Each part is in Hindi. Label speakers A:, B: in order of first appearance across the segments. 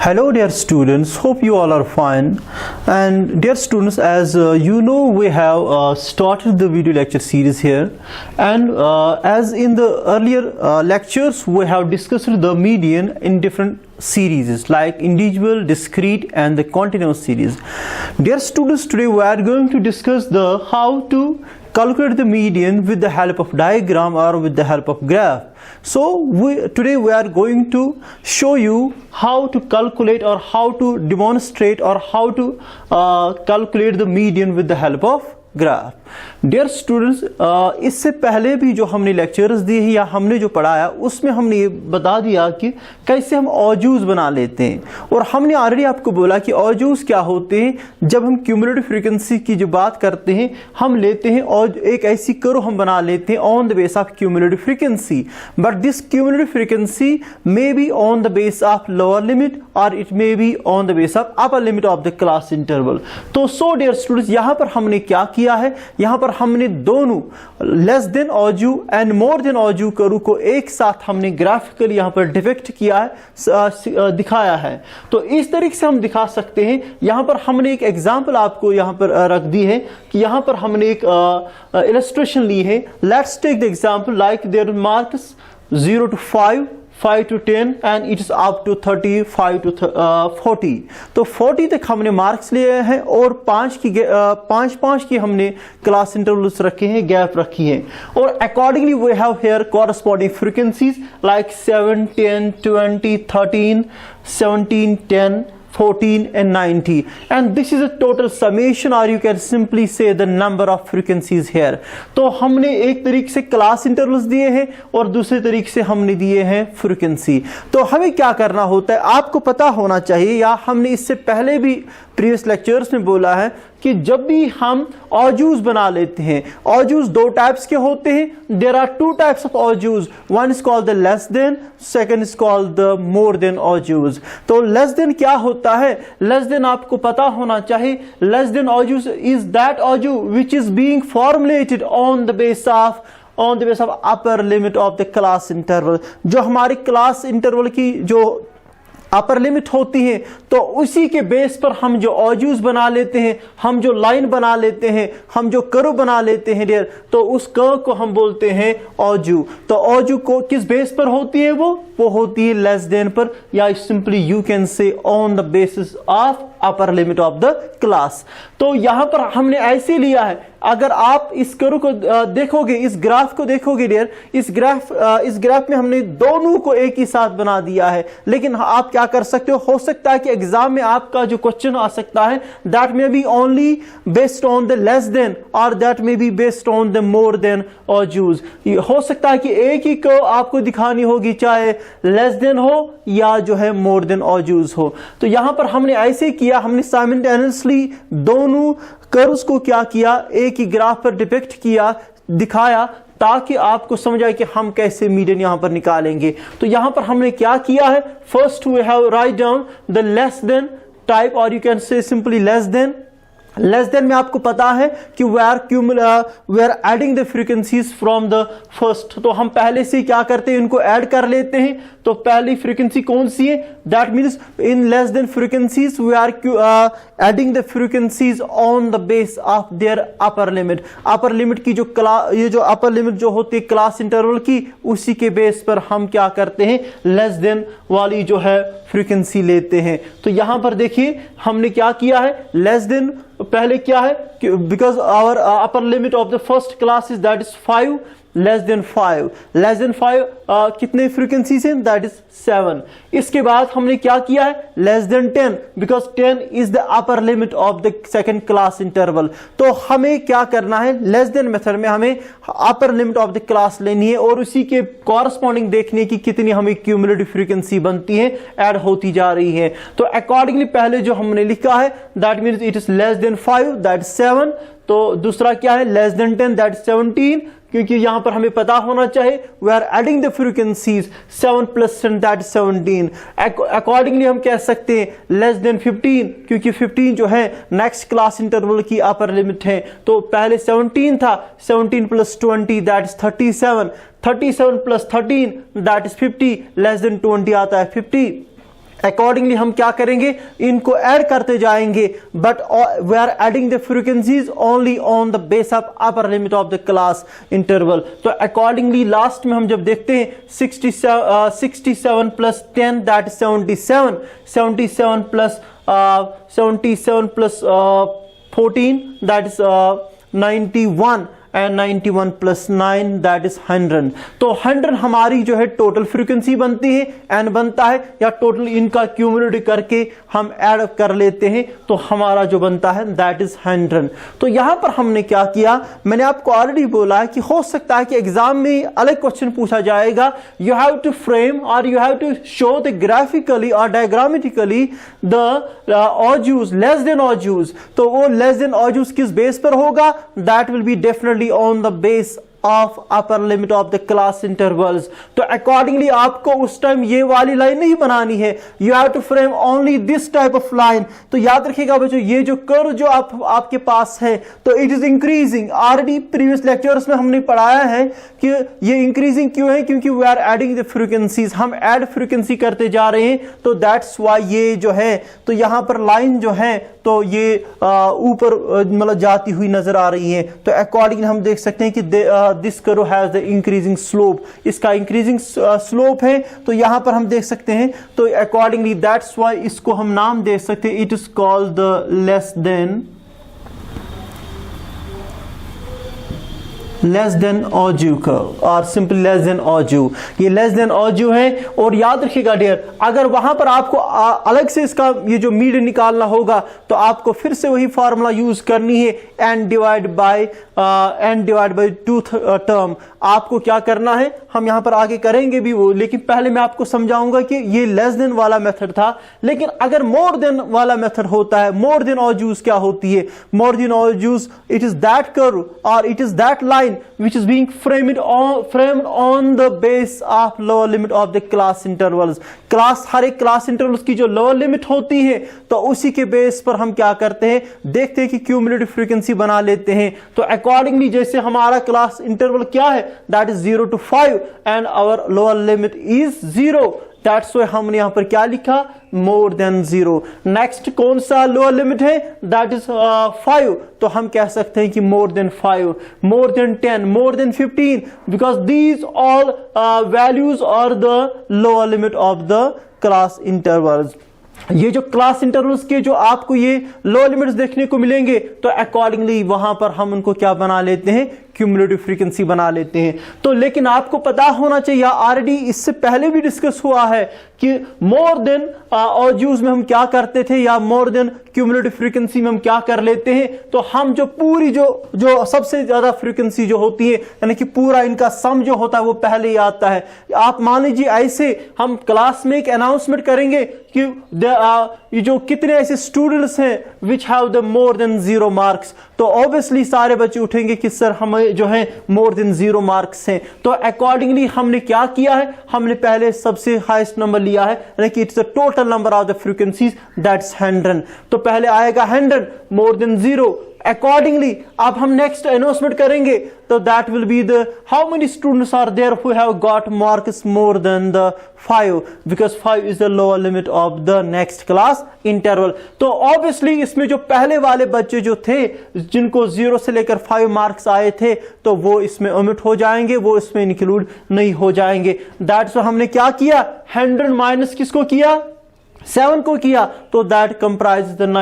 A: Hello dear students, hope you all are fine. And dear students, as you know, we have started the video lecture series here, and as in the earlier lectures we have discussed the median in different series like individual, discrete and the continuous series. Dear students, today we are going to discuss the how to calculate the median with the help of diagram or with the help of graph. So today we are going to show you how to calculate or how to demonstrate or how to calculate the median with the help of graph. Dear students, इससे पहले भी जो हमने लेक्चर्स दिए हैं या हमने जो पढ़ाया उसमें हमने ये बता दिया कि कैसे हम ऑजूज बना लेते हैं, और हमने ऑलरेडी आपको बोला कि ऑजूज क्या होते हैं. जब हम क्यूमुलेटिव फ्रीक्वेंसी की जो बात करते हैं हम लेते हैं और एक ऐसी कर्व हम बना लेते हैं on the base of cumulative frequency, but this cumulative frequency may be on the base of lower limit और it may be on the base of upper limit of the class interval. तो सो डियर स्टूडेंट्स, यहाँ पर हमने क्या किया है, यहां पर हमने दोनों less than ogive and more than ogive curve को एक साथ हमने ग्राफिकली यहां पर डिपिक्ट किया है, दिखाया है. तो इस तरीके से हम दिखा सकते हैं. यहां पर हमने एक एग्जांपल आपको यहां पर रख दी है कि यहां पर हमने एक इलस्ट्रेशन ली है. Let's take the example like their marks 0 to 5, 5 to 10 and it is up to 35 to 40. तो 40 तक हमने मार्क्स लिए हैं और पांच की हमने क्लास इंटरवल्स रखे हैं, गैप रखी है. और accordingly we have here corresponding frequencies like 7, 10, 20, 13, 17, 10, 14 and 90, and this is a total summation or you can simply say the number of frequencies here. तो हमने एक तरीके से क्लास इंटरवल्स दिए हैं और दूसरे तरीके से हमने दिए हैं फ्रीक्वेंसी. तो हमें क्या करना होता है आपको पता होना चाहिए, या हमने इससे पहले भी प्रीवियस लेक्चर्स में बोला है कि जब भी हम ऑजूज बना लेते हैं, ऑजूज दो टाइप्स के होते हैं. There are two types of ogives, one is called the less than, second is called the more than ogives. तो लेस देन क्या होता है, लेस देन आपको पता होना चाहिए. Less than ogives is that ogive which is being formulated on the base of upper limit of the class interval. जो हमारी क्लास इंटरवल की जो अपर लिमिट होती है तो उसी के बेस पर हम जो ऑजूज बना लेते हैं, हम जो लाइन बना लेते हैं, हम जो कर्व बना लेते हैं डियर, तो उस कर्व को हम बोलते हैं ऑजू. तो ऑजू को किस बेस पर होती है, वो होती है लेस देन पर, या सिंपली यू कैन से on the basis of upper limit of the class. तो यहां पर हमने ऐसे लिया है. अगर आप इस कर्व को देखोगे, इस ग्राफ को देखोगे डियर, इस ग्राफ में हमने दोनों को एक ही साथ बना दिया है. लेकिन आप क्या कर सकते हो सकता है कि एग्जाम में आपका जो क्वेश्चन आ सकता है that may be only based on the less than और that may be based on the more than ogives. हो सकता है कि एक ही कर्व आपको दिखानी होगी, चाहे लेस देन हो या जो है मोर देन ऑजूज हो. तो यहां पर हमने ऐसे किया, हमने साइमल्टेनियसली दोनों कर्व्स को क्या किया, एक ही ग्राफ पर डिपिक्ट किया, दिखाया, ताकि आपको समझ आए कि हम कैसे मीडियन यहां पर निकालेंगे. तो यहां पर हमने क्या किया है, first we have write down the less than type और you can say simply less than. Less than में आपको पता है कि we are adding the frequencies from the first. तो हम पहले से क्या करते हैं, इनको ऐड कर लेते हैं. तो पहली फ्रीक्वेंसी कौन सी है, that means in less than frequencies we are adding the frequencies on the base of their upper limit. Upper limit की ये जो अपर लिमिट जो होती है क्लास इंटरवल की, उसी के बेस पर हम क्या करते हैं, लेस देन वाली जो है फ्रीक्वेंसी लेते हैं. तो यहां पर देखिए हमने क्या किया है, लेस देन पहले क्या है, because our upper limit of the first class is that is 5, less than 5 कितने फ्रीक्वेंसी से, दैट इज 7. इसके बाद हमने क्या किया है, less than 10 because 10 is the upper limit of the second class interval. तो हमें क्या करना है, लेस देन मेथड में हमें अपर लिमिट ऑफ द क्लास लेनी है और उसी के कॉरस्पॉन्डिंग देखने की कितनी हमें क्यूमुलेटिव फ्रीक्वेंसी बनती है, ऐड होती जा रही है. तो अकॉर्डिंगली पहले जो हमने लिखा है that means it is less than 5 that 7. तो दूसरा क्या है, लेस देन 10 दैट 17, क्योंकि यहां पर हमें पता होना चाहिए we are adding the frequencies 7 + 10 that 17. Accordingly हम कह सकते हैं लेस देन 15, क्योंकि 15 जो है नेक्स्ट क्लास इंटरवल की अपर लिमिट है. तो पहले 17 था, 17 + 20 that is 37, 37 + 13 that is 50, less than 20 आता है 50. अकॉर्डिंगली हम क्या करेंगे, इनको ऐड करते जाएंगे, but we are adding the frequencies only on the base of upper limit of the class interval. तो अकॉर्डिंगली लास्ट में हम जब देखते हैं 67 plus 10 that is 77, 77 plus 14 that is 91 and 91 plus 9 that is 100। तो 100 हमारी जो है टोटल फ्रीक्वेंसी बनती है, एन बनता है, या टोटल इनका क्यूमुलेटिव करके हम ऐड कर लेते हैं तो हमारा जो बनता है दैट इज 100। तो यहां पर हमने क्या किया, मैंने आपको ऑलरेडी बोला है कि हो सकता है कि एग्जाम में अलग क्वेश्चन पूछा जाएगा, यू हैव टू फ्रेम और you have to show the graphically और diagrammatically the ogives less than ogives. तो वो लेस देन ऑड्यूज किस बेस पर होगा, that will be definitely on the base of upper limit of the class intervals। तो अकॉर्डिंगली आपको उस टाइम ये वाली लाइन नहीं बनानी है, you have to frame only this type of line। तो याद रखिएगा बच्चों, ये जो कर्व जो आपके पास है तो it is increasing. Already previous lectures में हमने पढ़ाया है कि ये इंक्रीजिंग क्यों है, क्योंकि we are adding the frequencies, हम ऐड फ्रीक्वेंसी करते जा रहे हैं, तो दैट्स वाई ये जो है, तो यहां पर लाइन जो है तो ये ऊपर मतलब जाती हुई नजर आ रही है। तो अकॉर्डिंगली हम देख सकते हैं कि this curve has the increasing slope, इसका इंक्रीजिंग स्लोप है, तो यहां पर हम देख सकते हैं। तो अकॉर्डिंगली दैट्स वाई इसको हम नाम दे सकते हैं, it is called the less than ogive curve और सिंपली लेस देन ऑड्यू। ये लेस देन ऑड्यू है। और याद रखिएगा डियर, अगर वहां पर आपको अलग से इसका ये जो मीडियन निकालना होगा तो आपको फिर से वही फार्मूला यूज करनी है, n डिवाइड बाय 2 टर्म। आपको क्या करना है, हम यहां पर आगे करेंगे भी वो, लेकिन पहले मैं आपको समझाऊंगा कि ये लेस देन वाला मेथड था। लेकिन अगर मोर देन वाला मेथड होता है, मोर देन ऑड्यूज क्या होती है, more than ogives it is that curve और it is that line which is being framed on the base of lower limit of the class intervals। Class, हर एक क्लास इंटरवल्स की जो लोअर लिमिट होती है तो उसी के बेस पर हम क्या करते हैं, देखते हैं कि क्यूमुलेटिव फ्रीक्वेंसी बना लेते हैं। तो अकॉर्डिंगली जैसे हमारा क्लास इंटरवल क्या है, that is 0 to 5 and our lower limit is 0, that's why हमने यहां पर क्या लिखा, मोर देन 0। नेक्स्ट कौन सा लोअर लिमिट है, दैट इज 5, तो हम कह सकते हैं कि more than 5, more than 10, more than 15, because these all values are the lower limit of the class intervals. ये जो क्लास इंटरवल्स के जो आपको ये लोअर लिमिट्स देखने को मिलेंगे तो अकॉर्डिंगली वहां पर हम उनको क्या बना लेते हैं, क्यूमुलेटिव फ्रीक्वेंसी बना लेते हैं। तो लेकिन आपको पता होना चाहिए, ऑलरेडी इससे पहले भी डिस्कस हुआ है कि मोर देन ऑड्यूज में हम क्या करते थे या मोर देन क्यूमुलेटिव फ्रीक्वेंसी में हम क्या कर लेते हैं। तो हम जो पूरी जो सबसे ज्यादा फ्रीक्वेंसी जो होती है, यानी कि पूरा इनका सम जो होता है वो पहले ही आता है। आप मान लीजिए ऐसे हम क्लास में एक अनाउंसमेंट करेंगे कि ये जो कितने ऐसे स्टूडेंट्स हैं which have the more than 0 marks, तो ऑब्वियसली सारे बच्चे उठेंगे कि सर हमें जो है मोर देन 0 मार्क्स हैं। तो अकॉर्डिंगली हमने क्या किया है, हमने पहले सबसे हाईएस्ट नंबर लिया है, यानी कि it's the total number of the frequencies, that's 100। तो पहले आएगा 100 मोर देन 0। अकॉर्डिंगली अब हम नेक्स्ट अनाउंसमेंट करेंगे तो that will be the how many students are there who have got marks more than the 5, because 5 is the lower limit of the next class interval. तो ऑब्वियसली इसमें जो पहले वाले बच्चे जो थे जिनको 0 से लेकर 5 मार्क्स आए थे तो वो इसमें ओमिट हो जाएंगे, वो इसमें इंक्लूड नहीं हो जाएंगे। दैट्स हमने क्या किया, 100 माइनस किसको किया, 7 को किया, तो दैट कंप्राइज द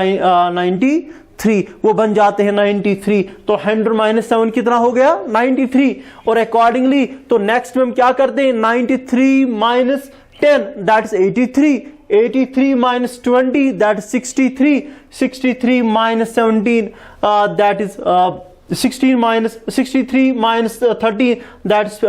A: 93, वो बन जाते हैं 93। तो 100 माइनस 7 कितना हो गया, 93। और अकॉर्डिंगली तो नेक्स्ट में हम क्या करते हैं, 93 minus 10 that is 83, 83 minus 20 that is 63, 63 minus 17 that is 63 minus 13 that is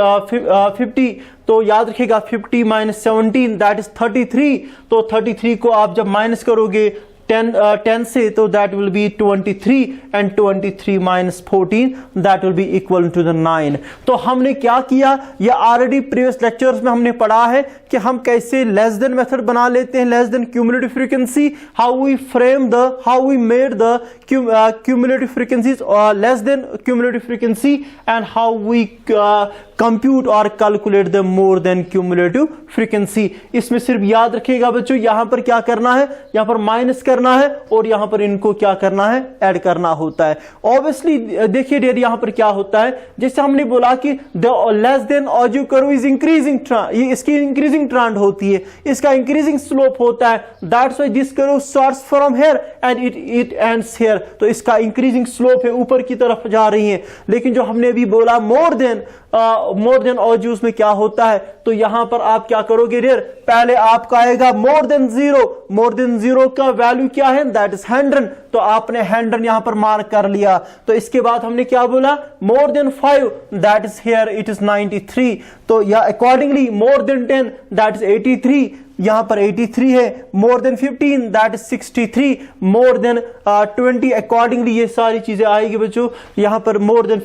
A: 50। तो याद रखिएगा 50 माइनस 17 दैट इज 33। तो 33 को आप जब माइनस करोगे 10 से तो that will be 23 and 23 minus 14 that will be equal to the 9। तो हमने क्या किया, ये ऑलरेडी प्रीवियस लेक्चर्स में हमने पढ़ा है कि हम कैसे लेस देन मेथड बना लेते हैं, less than cumulative frequency, how we made the cumulative frequencies less than cumulative frequency and how we compute और calculate the more than cumulative frequency. इसमें सिर्फ याद रखिएगा बच्चों, यहां पर क्या करना है, यहां पर माइनस करना है और यहां पर इनको क्या करना है, ऐड करना होता है। ऑब्वियसली देखिए डियर यहां पर क्या होता है, जैसे हमने बोला कि the less than AJIO curve is increasing, ये इसकी इंक्रीजिंग ट्रेंड होती है, इसका इंक्रीजिंग स्लोप होता है, that's why this curve starts from here and it ends here. तो इसका इंक्रीजिंग स्लोप है, ऊपर की तरफ जा रही है। लेकिन जो हमने अभी बोला मोर देन ऑजियोस में क्या होता है, तो यहां पर आप क्या करोगे डियर, पहले आपका आएगा मोर देन जीरो का वैल्यू क्या है, दैट इज 100, तो आपने 100 यहां पर मार्क कर लिया। तो इसके बाद हमने क्या बोला, मोर than 5 that is here it is 93, तो या accordingly more than 10 that is 83, यहां पर 83 है, more than 15 that is 63, more than 20 accordingly ये सारी चीजें आएगी बच्चों। यहां पर मोर देन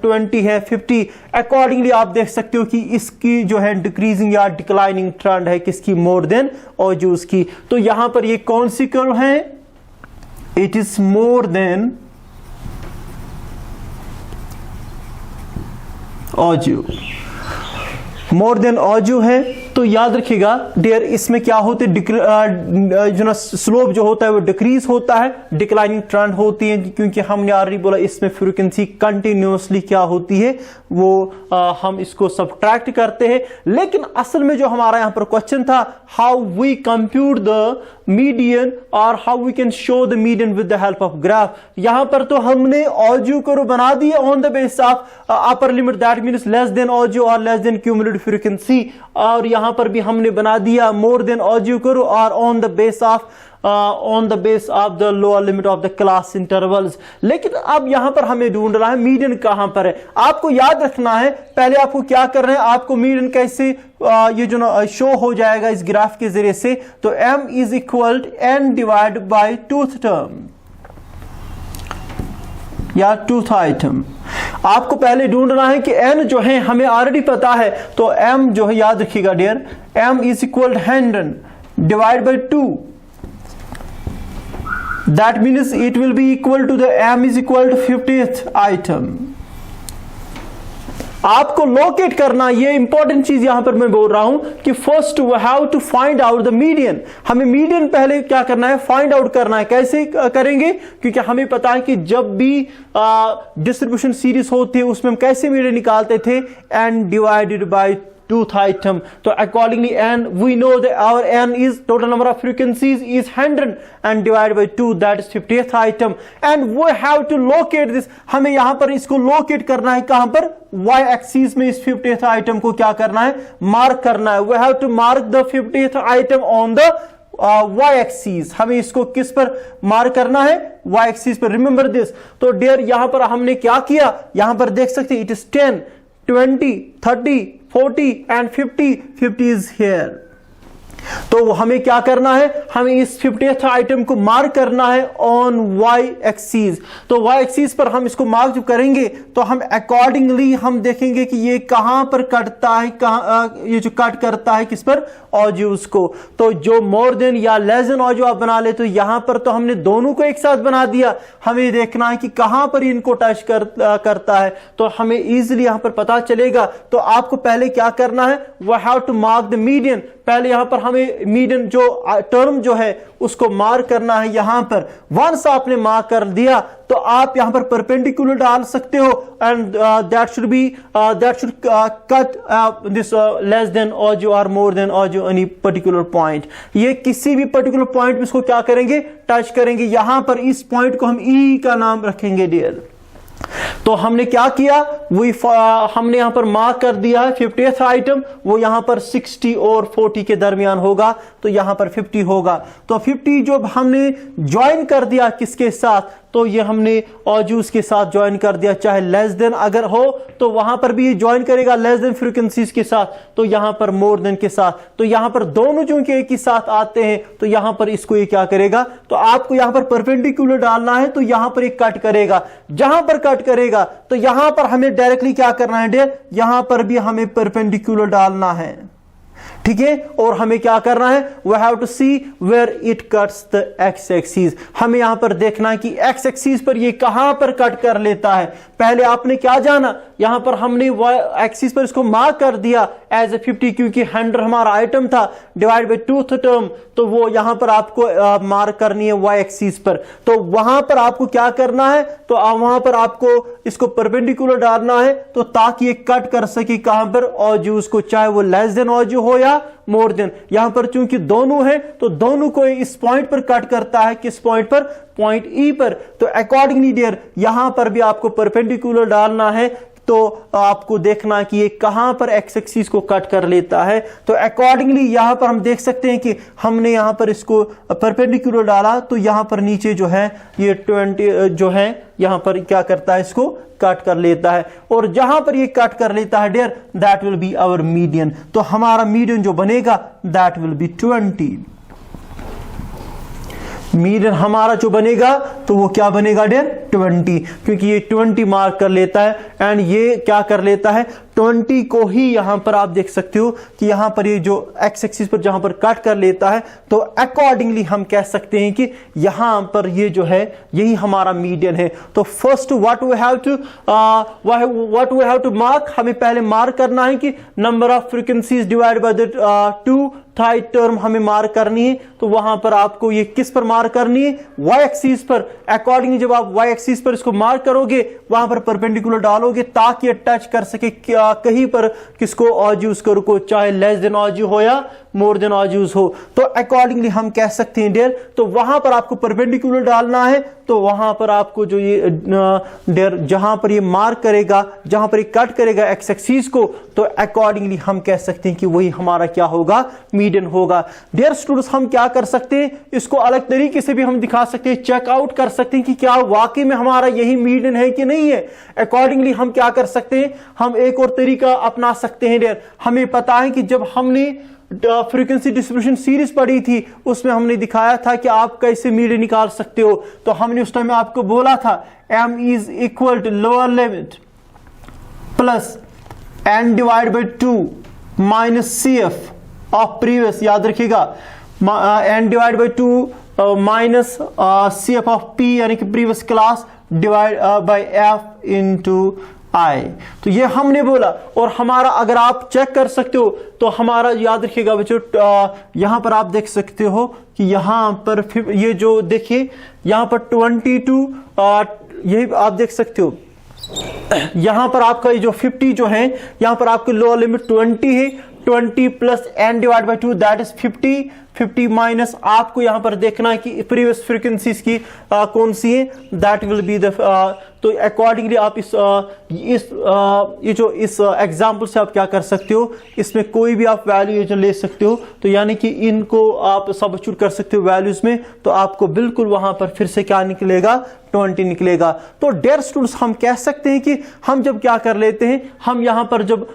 A: 20 है, 50 अकॉर्डिंगली आप देख सकते हो कि इसकी जो है डिक्रीजिंग या डिक्लाइनिंग ट्रेंड है, किसकी, मोर देन ऑजियोस की। तो यहां पर ये कौन सी कर्व है, it is more than AJIO, more than AJIO है। तो याद रखिएगा डियर इसमें क्या होते जो ना स्लोप जो होता है वो डिक्रीज होता है, डिक्लाइनिंग ट्रेंड होती है, क्योंकि हमने ऑलरेडी बोला इसमें फ्रीक्वेंसी कंटिन्यूअसली क्या होती है, वो हम इसको सब्ट्रैक्ट करते हैं। लेकिन असल में जो हमारा यहां पर क्वेश्चन था, how we compute the median और how we can show the median with the help of graph. यहां पर तो हमने ऑजियो कर्व बना दिया on the base of upper limit, that means less than ogive और लेस देन क्यूमुलेटिव फ्रीक्वेंसी, और यहां पर भी हमने बना दिया मोर देन ऑजियो कर्व और on the base of the lower limit of the class intervals. लेकिन अब यहां पर हमें ढूंढना है मीडियन कहां पर है। आपको याद रखना है, पहले आपको क्या करना है, आपको मीडियन कैसे ये जो ना शो हो जाएगा इस ग्राफ के जरिए से, तो m is equal n divide by tooth term या टूथ आइटम। आपको पहले ढूंढना है कि n जो है हमें ऑलरेडी पता है, तो m जो है याद रखिएगा dear, m is equal 100 divide by 2, that means it will be equal to the m is equal to 50th item. आपको लोकेट करना, ये इंपॉर्टेंट चीज यहां पर मैं बोल रहा हूं कि first we have to find out the median. हमें मीडियन पहले क्या करना है, फाइंड आउट करना है। कैसे करेंगे, क्योंकि हमें पता है कि जब भी डिस्ट्रीब्यूशन सीरीज होती है उसमें हम कैसे मीडियन निकालते थे, n divided by tooth item. So accordingly n, we know that our n is total number of frequencies is 100 and divided by 2, that is 50th item, and we have to locate this. हमें यहाँ पर इसको locate करना है, कहाँ पर, y axis में इस 50th item को क्या करना है, मार्क करना है। We have to mark the 50th item on the y axis। हमें इसको किस पर मार्क करना है, y axis पर। Remember this. तो डियर यहां पर हमने क्या किया, यहां पर देख सकते हैं, it is 10, 20, 30, 40 and 50 is here। तो हमें क्या करना है, हमें इस 50th आइटम को मार्क करना है ऑन y एक्सिस। तो y एक्सिस पर हम इसको मार्क जब करेंगे तो हम अकॉर्डिंगली हम देखेंगे कि ये कहां पर कटता है, ये जो कट करता है किस पर, ऑजियोस को। तो जो मोर देन या लेस देन ऑजियो आप बना ले, तो यहां पर तो हमने दोनों को एक साथ बना दिया। हमें देखना है कि कहां पर इनको टच करता है, तो हमें इजीली यहां पर पता चलेगा। तो आपको पहले क्या करना है, we have to mark the median. पहले यहां पर हमें मीडियन जो टर्म जो है उसको मार्क करना है। यहां पर वंस आपने मार्क कर दिया तो आप यहां पर परपेंडिकुलर डाल सकते हो, and that should cut this less than ogive और more than ogive any particular point. ये किसी भी पर्टिकुलर पॉइंट में इसको क्या करेंगे, टच करेंगे। यहां पर इस पॉइंट को हम ई का नाम रखेंगे डियर। तो हमने क्या किया, हमने यहां पर मार्क कर दिया है 50th आइटम, वो यहां पर 60 और 40 के दरमियान होगा, तो यहां पर 50 होगा। तो 50 जो हमने ज्वाइन कर दिया किसके साथ, तो ये हमने ऑजियोस के साथ ज्वाइन कर दिया। चाहे लेस देन अगर हो तो वहां पर भी ये ज्वाइन करेगा लेस देन फ्रीक्वेंसीज के साथ, तो यहां पर मोर देन के साथ। तो यहां पर दोनों जो एक ही साथ आते हैं, तो यहां पर इसको ये क्या करेगा, तो आपको यहां पर परपेंडिकुलर डालना है, तो यहां पर एक कट करेगा। जहां पर कट करेगा तो यहां पर हमें डायरेक्टली क्या करना है डियर, यहां पर भी हमें परपेंडिकुलर डालना है। ठीक है। और हमें क्या करना है, we have to see where it cuts the x axis. हमें यहां पर देखना है कि एक्स एक्सिस पर ये कहां पर कट कर लेता है। पहले आपने क्या जाना, यहां पर हमने वाई एक्सिस पर इसको मार्क कर दिया एज ए 50, क्योंकि 100 हमारा आइटम था, डिवाइड बाय 2 टर्म, तो वो यहां पर आपको मार्क करनी है वाई एक्सिस पर। तो वहां पर आपको क्या करना है, तो वहां पर आपको इसको परपेंडिकुलर डालना है, तो ताकि ये कट कर सके कहां पर, ऑजूस को, चाहे वो लेस देन ऑजू हो या मोर देन। यहां पर चूंकि दोनों है तो दोनों को इस पॉइंट पर कट करता है, किस पॉइंट पर, पॉइंट ई पर। तो अकॉर्डिंगली डियर यहां पर भी आपको परपेंडिकुलर डालना है, तो आपको देखना कि ये कहां पर एक्स एक्सिस को कट कर लेता है। तो अकॉर्डिंगली यहां पर हम देख सकते हैं कि हमने यहां पर इसको परपेंडिकुलर डाला, तो यहां पर नीचे जो है ये 20 जो है यहां पर क्या करता है, इसको कट कर लेता है। और जहां पर ये कट कर लेता है dear, that will be our median. तो हमारा मीडियन जो बनेगा दैट विल बी 20। मीडियन हमारा जो बनेगा तो वो क्या बनेगा डियर, 20, क्योंकि ये 20 मार्क कर लेता है। एंड ये क्या कर लेता है, 20 को ही यहां पर आप देख सकते हो कि यहां पर ये जो एक्स एक्सिस पर जहां पर कट कर लेता है, तो अकॉर्डिंगली हम कह सकते हैं कि यहां पर ये जो है यही हमारा मीडियन है। तो first what we have to mark, हमें पहले मार्क करना है कि number of frequencies divide by the 2 थाई टर्म हमें मार्क करनी है। तो वहां पर आपको ये किस पर मार्क करनी है, वाई एक्सिस पर। अकॉर्डिंगली जब आप वाई एक्सिस पर इसको मार्क करोगे, वहां पर परपेंडिकुलर डालोगे ताकि टच कर सके कहीं पर किसको, ऑजूस को, रुको, चाहे लेस देन ऑजू हो या मोर देन ऑजूस हो। तो अकॉर्डिंगली हम कह सकते हैं डियर, तो वहां पर आपको परपेंडिकुलर डालना है, तो वहां पर आपको जो ये डियर जहां पर ये मार्क करेगा, जहां पर ये कट करेगा एक्स एक्सिस को, तो अकॉर्डिंगली हम कह सकते हैं कि वही हमारा क्या होगा, मीडियन होगा। डियर स्टूडेंट्स, हम क्या कर सकते हैं, इसको अलग तरीके से भी हम दिखा सकते हैं, चेकआउट कर सकते हैं कि क्या वाकई में हमारा यही मीडियन है कि नहीं है। अकॉर्डिंगली हम क्या कर सकते हैं, हम एक और तरीका अपना सकते हैं डियर। हमें पता है कि जब हमने फ्रीक्वेंसी डिस्ट्रीब्यूशन सीरीज पढ़ी थी, उसमें हमने दिखाया था कि आप कैसे मीडियन निकाल सकते हो। तो हमने उस टाइम में आपको बोला था m is equal to lower limit plus n divide by 2 minus CF of previous, याद रखिएगा, n divide by 2 minus CF of P यानी कि previous class divide by F into I। तो ये हमने बोला। और हमारा अगर आप चेक कर सकते हो तो हमारा याद रखिएगा बच्चों, यहां पर आप देख सकते हो कि यहां पर ये जो देखिए यहां पर 22 यही आप देख सकते हो, यहां पर आपका ये जो 50 जो है, यहां पर आपकी लोअर लिमिट 20 है, 20 plus n divide by 2 that is 50 minus आपको यहां पर देखना है कि प्रीवियस फ्रीक्वेंसीज की कौन सी है, दैट विल बी द। तो अकॉर्डिंगली आप ये जो इस एग्जांपल से आप क्या कर सकते हो, इसमें कोई भी आप वैल्यू ले सकते हो। तो यानी कि इनको आप सब्स्टिट्यूट कर सकते हो वैल्यूज में, तो आपको बिल्कुल वहां पर फिर से क्या निकलेगा, 20 निकलेगा। तो डियर स्टूडेंट्स, हम कह सकते हैं कि हम जब क्या कर लेते हैं, हम यहां पर जब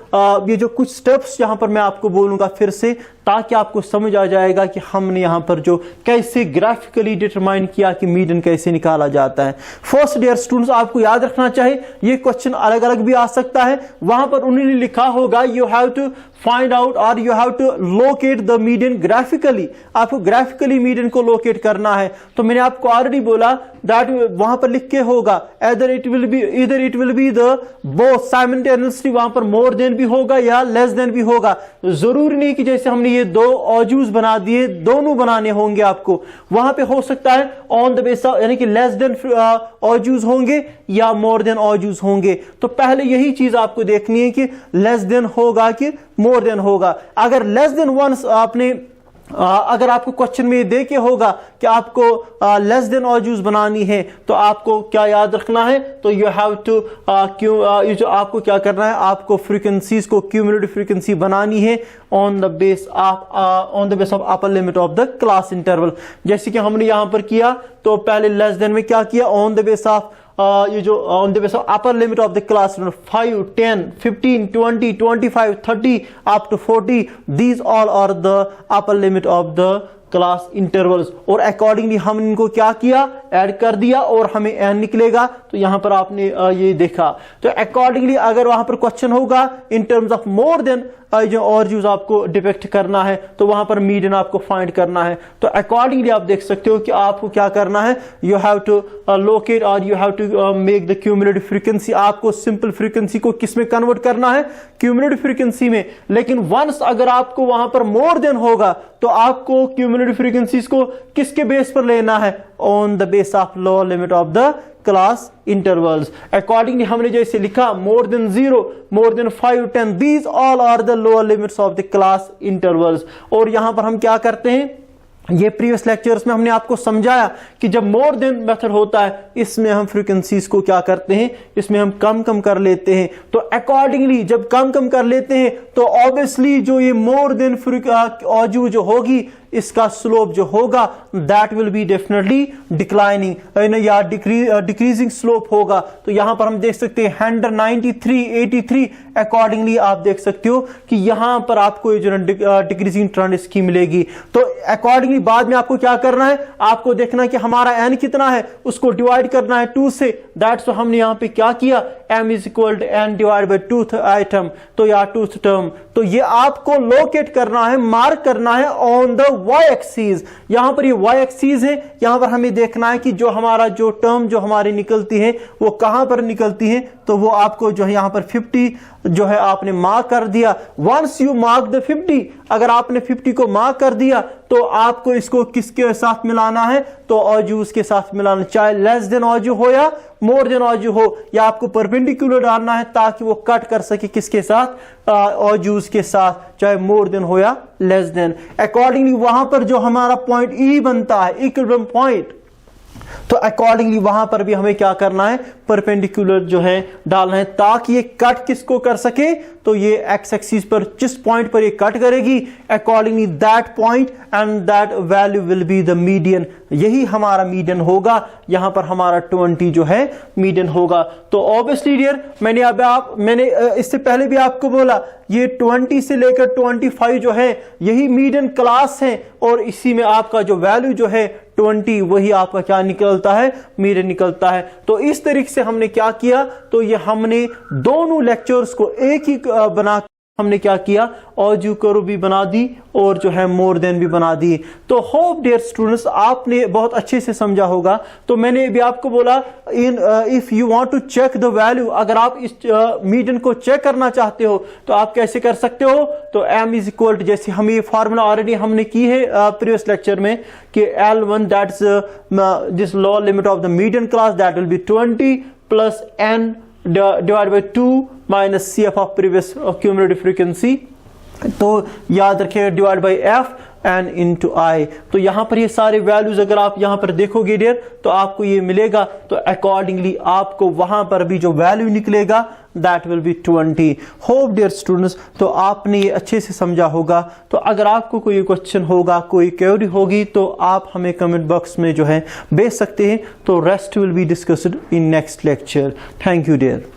A: ये जो कुछ स्टेप्स यहां पर मैं आपको बोलूंगा फिर से, ताकि आपको समझ आ जाएगा कि हमने यहां पर जो कैसे ग्राफिकली डिटरमाइन किया कि मीडियन कैसे निकाला जाता है। फर्स्ट डियर स्टूडेंट्स, आपको याद रखना चाहिए ये क्वेश्चन अलग अलग भी आ सकता है। वहां पर उन्होंने लिखा होगा you have to find out और you have to locate the median graphically, आपको ग्राफिकली मीडियन को लोकेट करना है। तो मैंने आपको ऑलरेडी बोला दैट वहां पर लिख के होगा इधर it will be the both simultaneously, वहां पर मोर देन भी होगा या लेस देन भी होगा। जरूरी नहीं कि जैसे हमने ये दो ऑजूज बना दिए, दोनों बनाने होंगे आपको। वहां पे हो सकता है ऑन द बेस यानी कि लेस देन ऑजूज होंगे या मोर देन ऑजूज होंगे। तो पहले यही चीज आपको देखनी है कि लेस देन होगा कि मोर देन होगा। अगर लेस देन वन आपने अगर आपको क्वेश्चन में दे के होगा कि आपको लेस देन ऑजूज बनानी है, तो आपको क्या याद रखना है, तो यू हैव टू जो आपको क्या करना है, आपको फ्रीक्वेंसीज को क्यूमुलेटिव फ्रीक्वेंसी बनानी है on the base of upper limit of the class interval. जैसे कि हमने यहां पर किया, तो पहले लेस देन में क्या किया, ऑन द बेस ऑफ ये जो on the base of upper limit of the class 5, 10, 15, 20, 25, 30 up to 40, these all are the upper limit of the class intervals. और अकॉर्डिंगली हम इनको क्या किया, ऐड कर दिया और हमें n निकलेगा। तो यहाँ पर आपने ये देखा। तो अकॉर्डिंगली अगर वहां पर क्वेश्चन होगा in terms of more than जो और यूज आपको डिपेक्ट करना है, तो वहां पर मीडियन आपको फाइंड करना है। तो अकॉर्डिंगली आप देख सकते हो कि आपको क्या करना है, यू हैव टू लोकेट और you have to make the cumulative frequency. आपको सिंपल फ्रीक्वेंसी को किस में कन्वर्ट करना है, क्यूमुलेटिव फ्रीक्वेंसी में। लेकिन वंस अगर आपको वहां पर मोर देन होगा तो आपको क्यूमुलेटिव फ्रीक्वेंसीज को किसके बेस पर लेना है, on the base of lower limit of the class intervals. Accordingly हमने जैसे लिखा more than 0, more than 5, 10, these all are the lower limits of the class intervals. और यहां पर हम क्या करते हैं, ये प्रीवियस लेक्चर्स में हमने आपको समझाया कि जब मोर देन मेथड होता है इसमें हम फ्रीक्वेंसीज को क्या करते हैं, इसमें हम कम कर लेते हैं। तो अकॉर्डिंगली जब कम कर लेते हैं तो ऑब्वियसली जो ये मोर देन ऑजू जो होगी इसका स्लोप जो होगा that will be definitely declining या डिक्रीजिंग स्लोप होगा। तो यहां पर हम देख सकते हैं 193, 83। अकॉर्डिंगली आप देख सकते हो कि यहां पर आपको जो डिक्रीजिंग ट्रेंड इसकी मिलेगी। तो अकॉर्डिंगली बाद में आपको क्या करना है, आपको देखना है कि हमारा n कितना है, उसको डिवाइड करना है 2 से। दैट्स हमने यहां पे क्या किया, m is equal to n divide by 2th item, तो या 2th टर्म। तो ये आपको लोकेट करना है, मार्क करना है ऑन द y एक्सीज। यहां पर ये y एक्सीज है, यहां पर हमें देखना है कि जो हमारा जो टर्म जो हमारी निकलती है वो कहां पर निकलती है। तो वो आपको जो है यहां पर 50 जो है आपने मार्क कर दिया। वंस यू मार्क द 50, अगर आपने 50 को मार्क कर दिया तो आपको इसको किसके साथ मिलाना है, तो ऑजूस के साथ मिलाना, चाहे लेस देन ऑजू हो या मोर देन ऑजू हो, या आपको परपेंडिकुलर डालना है ताकि वो कट कर सके किसके साथ, ऑजूस के साथ, चाहे मोर देन हो या लेस देन। अकॉर्डिंगली वहां पर जो हमारा पॉइंट ई बनता है, इक्विलिब्रियम पॉइंट, तो अकॉर्डिंगली वहां पर भी हमें क्या करना है, परपेंडिकुलर जो है डालना है ताकि ये कट किसको कर सके, तो ये एक्स एक्सिस पर जिस पॉइंट पर ये कट करेगी accordingly that point and that value will be the median. यही हमारा मीडियन होगा, यहां पर हमारा 20 जो है मीडियन होगा। तो ऑब्वियसली डियर मैंने इससे पहले भी आपको बोला ये 20 से लेकर 25 जो है यही मीडियन क्लास है, और इसी में आपका जो वैल्यू जो है 20 वही आपका क्या निकलता है, मीडियन निकलता है। तो इस तरीके से हमने क्या किया, तो ये हमने दोनों लेक्चर्स को एक ही बना हमने क्या किया, ऑजू कर्व भी बना दी और जो है मोर देन भी बना दी। तो होप डियर स्टूडेंट्स आपने बहुत अच्छे से समझा होगा। तो मैंने भी आपको बोला if you want to check the value, अगर आप इस मीडियन को चेक करना चाहते हो तो आप कैसे कर सकते हो, तो m इज इक्वल टू, जैसे हम ये फार्मूला ऑलरेडी हमने की है प्रीवियस लेक्चर में कि L1 that's this lower limit of the median class that will be 20 plus n divided by 2 minus CF of previous cumulative frequency। तो याद रखिएगा divide by f N into I. तो यहां पर ये सारे वैल्यूज अगर आप यहां पर देखोगे डियर तो आपको ये मिलेगा। तो अकॉर्डिंगली आपको वहां पर भी जो वैल्यू निकलेगा that will be 20। Hope dear students तो आपने ये अच्छे से समझा होगा। तो अगर आपको कोई क्वेश्चन होगा, कोई क्वेरी होगी तो आप हमें कमेंट बॉक्स में जो है भेज सकते हैं। तो rest will be discussed in next lecture. Thank you dear.